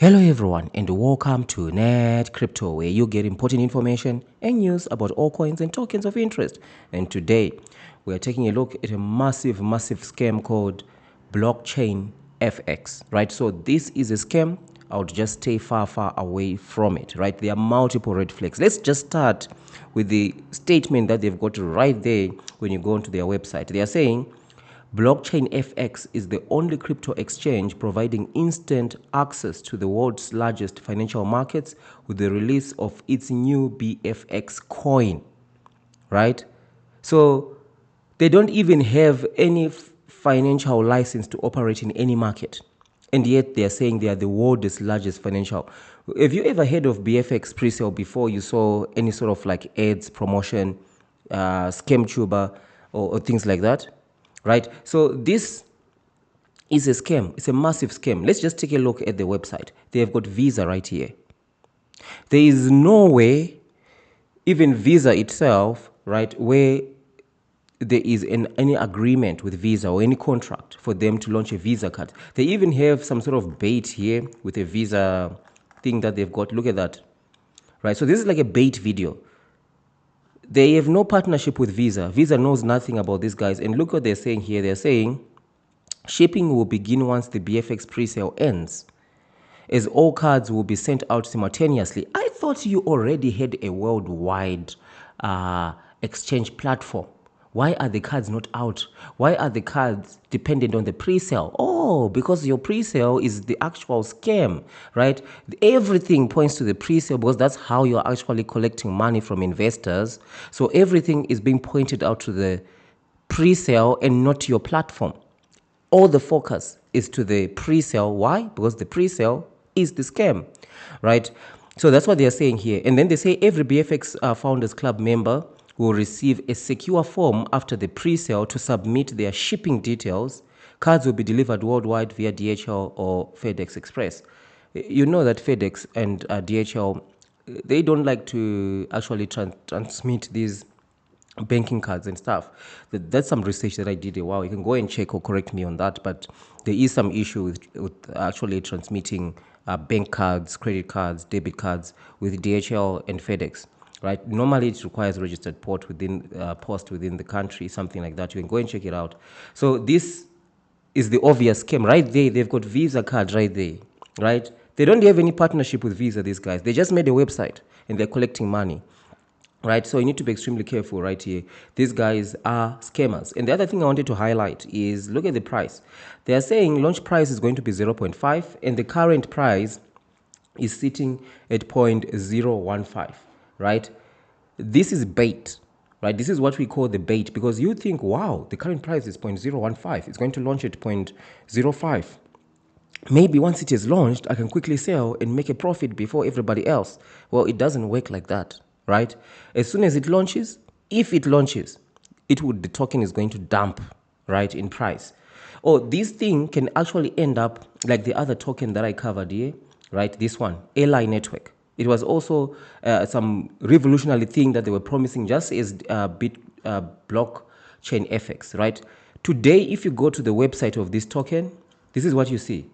Hello everyone and welcome to NETCRYPTO, where you get important information and news about all coins and tokens of interest. And today we are taking a look at a massive scam called Blockchainfx, right? So this is a scam. I would just stay far away from it, right? There are multiple red flags. Let's just start with the statement that they've got right there when you go onto their website. They are saying Blockchainfx is the only crypto exchange providing instant access to the world's largest financial markets with the release of its new Bfx coin, right? So they don't even have any financial license to operate in any market. And yet they are saying they are the world's largest financial. Have you ever heard of Bfx Presale before you saw any sort of like ads, promotion, scam tuber, or things like that? Right? So this is a scam. It's a massive scam. Let's just take a look at the website. They have got Visa right here. There is no way, even Visa itself, right, where there is any agreement with Visa or any contract for them to launch a Visa card. They even have some sort of bait here with a Visa thing that they've got. Look at that. Right? So this is like a bait video. They have no partnership with Visa. Visa knows nothing about these guys. And look what they're saying here. They're saying shipping will begin once the Bfx presale ends, as all cards will be sent out simultaneously. I thought you already had a worldwide exchange platform. Why are the cards not out? Why are the cards dependent on the pre-sale? Oh, because your pre-sale is the actual scam, right? Everything points to the pre-sale because that's how you're actually collecting money from investors. So everything is being pointed out to the pre-sale and not to your platform. All the focus is to the pre-sale. Why? Because the pre-sale is the scam, right? So that's what they are saying here. And then they say every Bfx Founders Club member will receive a secure form after the pre-sale to submit their shipping details. Cards will be delivered worldwide via DHL or FedEx Express. You know that FedEx and DHL, they don't like to actually transmit these banking cards and stuff. That's some research that I did a while. You can go and check or correct me on that, but there is some issue with actually transmitting bank cards, credit cards, debit cards with DHL and FedEx. Right? Normally, it requires registered post within the country, something like that. You can go and check it out. So this is the obvious scam right there. They've got Visa card right there, right? They don't have any partnership with Visa. These guys, they just made a website and they're collecting money. Right, so you need to be extremely careful right here. These guys are scammers. And the other thing I wanted to highlight is look at the price. They are saying launch price is going to be 0.5 and the current price is sitting at 0.015, right? This is bait, right? This is what we call the bait, because you think, wow, the current price is 0.015. It's going to launch at 0.05. Maybe once it is launched, I can quickly sell and make a profit before everybody else. Well, it doesn't work like that, right? As soon as it launches, if it launches, the token is going to dump, right, in price. Or this thing can actually end up like the other token that I covered here, right? This one, Ally Network. It was also some revolutionary thing that they were promising, just as Blockchainfx, right? Today, if you go to the website of this token, this is what you see.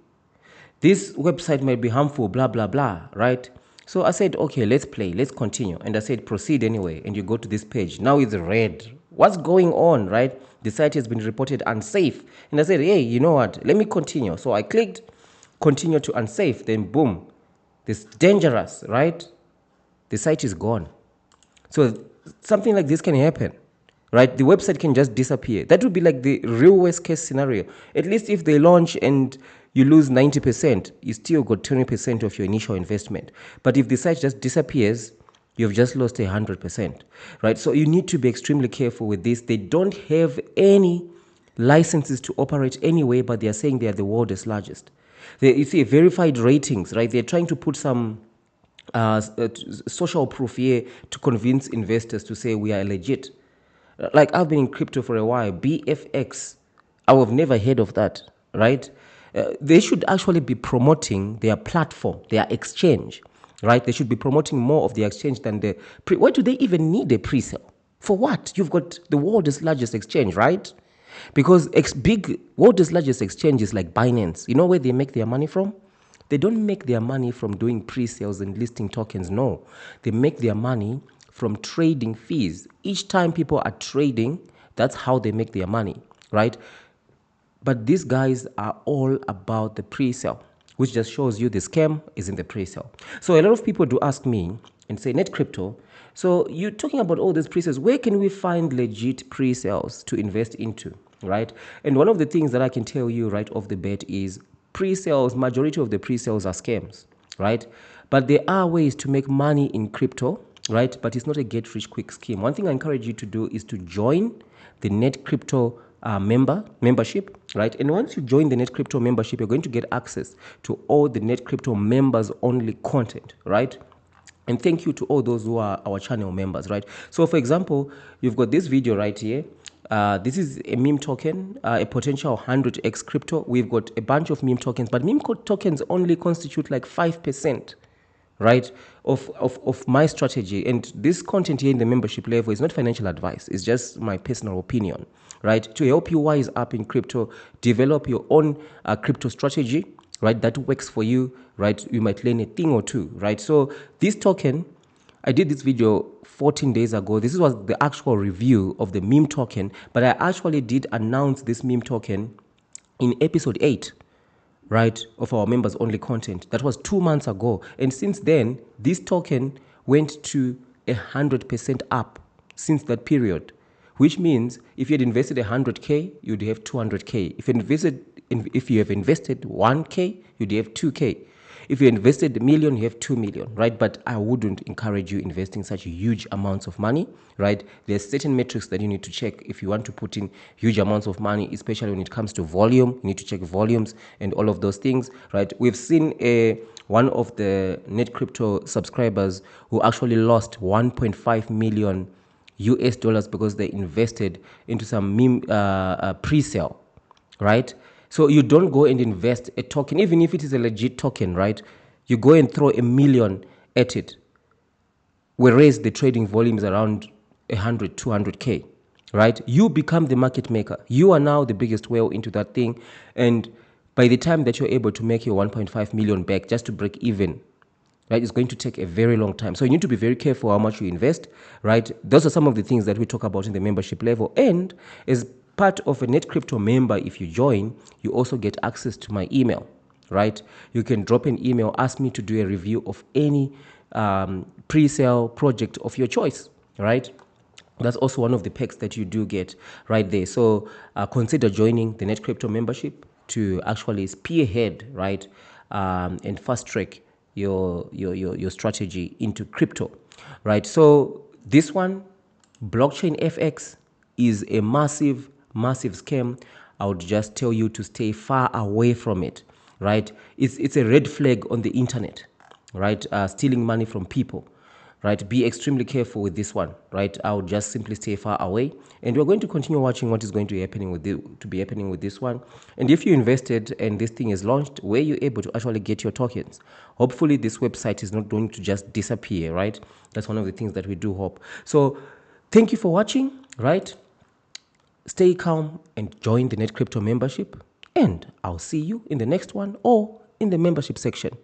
This website might be harmful, blah, blah, blah, right? So I said, okay, let's play, let's continue. And I said, proceed anyway. And you go to this page. Now it's red. What's going on, right? The site has been reported unsafe. And I said, hey, you know what? Let me continue. So I clicked continue to unsafe. Then boom, this dangerous, right? The site is gone. So something like this can happen, right? The website can just disappear. That would be like the real worst case scenario. At least if they launch and you lose 90%, you still got 20% of your initial investment. But if the site just disappears, you've just lost 100%, right? So you need to be extremely careful with this. They don't have any licenses to operate anyway, but they are saying they are the world's largest. You see, verified ratings, right? They're trying to put some social proof here to convince investors to say we are legit. Like, I've been in crypto for a while. Bfx, I would have never heard of that, right? They should actually be promoting their platform, their exchange, right? They should be promoting more of the exchange than the why do they even need a pre-sale? For what? You've got the world's largest exchange, right? Because world's largest exchange is like Binance. You know where they make their money from? They don't make their money from doing pre-sales and listing tokens. No, they make their money from trading fees. Each time people are trading, that's how they make their money, right? But these guys are all about the pre-sale, which just shows you the scam is in the pre-sale. So a lot of people do ask me and say, NetCrypto, so you're talking about all these pre-sales. Where can we find legit pre-sales to invest into, right? And one of the things that I can tell you right off the bat is pre-sales, majority of the pre-sales are scams, right? But there are ways to make money in crypto, right? But it's not a get-rich-quick scheme. One thing I encourage you to do is to join the NetCrypto membership, right? And once you join the NetCrypto membership, you're going to get access to all the NetCrypto members only content, right? And thank you to all those who are our channel members, right? So for example, you've got this video right here. This is a meme token, a potential 100x crypto. We've got a bunch of meme tokens, but meme tokens only constitute like 5%, right, of my strategy. And this content here in the membership level is not financial advice. It's just my personal opinion, right, to help you wise up in crypto, develop your own crypto strategy, right, that works for you, right? You might learn a thing or two, right? So this token, I did this video 14 days ago. This was the actual review of the meme token, but I actually did announce this meme token in episode 8, right, of our members only content. That was 2 months ago. And since then, this token went to 100% up since that period, which means if you had invested 100K, you'd have 200K. If you have invested 1K, you'd have 2K. If you invested $1 million, you have 2 million, right? But I wouldn't encourage you investing such huge amounts of money, right? There's certain metrics that you need to check if you want to put in huge amounts of money, especially when it comes to volume. You need to check volumes and all of those things, right? We've seen one of the NetCrypto subscribers who actually lost 1.5 million US dollars because they invested into some meme pre-sale, right? So you don't go and invest a token, even if it is a legit token, right? You go and throw $1 million at it, whereas the trading volume is around 100, 200K, right? You become the market maker. You are now the biggest whale into that thing. And by the time that you're able to make your 1.5 million back just to break even, right, it's going to take a very long time. So you need to be very careful how much you invest, right? Those are some of the things that we talk about in the membership level. And as part of a NetCrypto member, if you join, you also get access to my email, right? You can drop an email, ask me to do a review of any pre-sale project of your choice, right? That's also one of the perks that you do get right there. So consider joining the NetCrypto membership to actually spearhead, right, and fast track your strategy into crypto, right? So this one, Blockchainfx, is a massive scam. I would just tell you to stay far away from it, right? It's a red flag on the internet, right? Stealing money from people, right? Be extremely careful with this one, right? I would just simply stay far away. And we're going to continue watching what is going to be happening with this one. And if you invested and this thing is launched, where you're able to actually get your tokens, hopefully this website is not going to just disappear, right? That's one of the things that we do hope. So thank you for watching, right? Stay calm and join the NetCrypto membership. And I'll see you in the next one or in the membership section.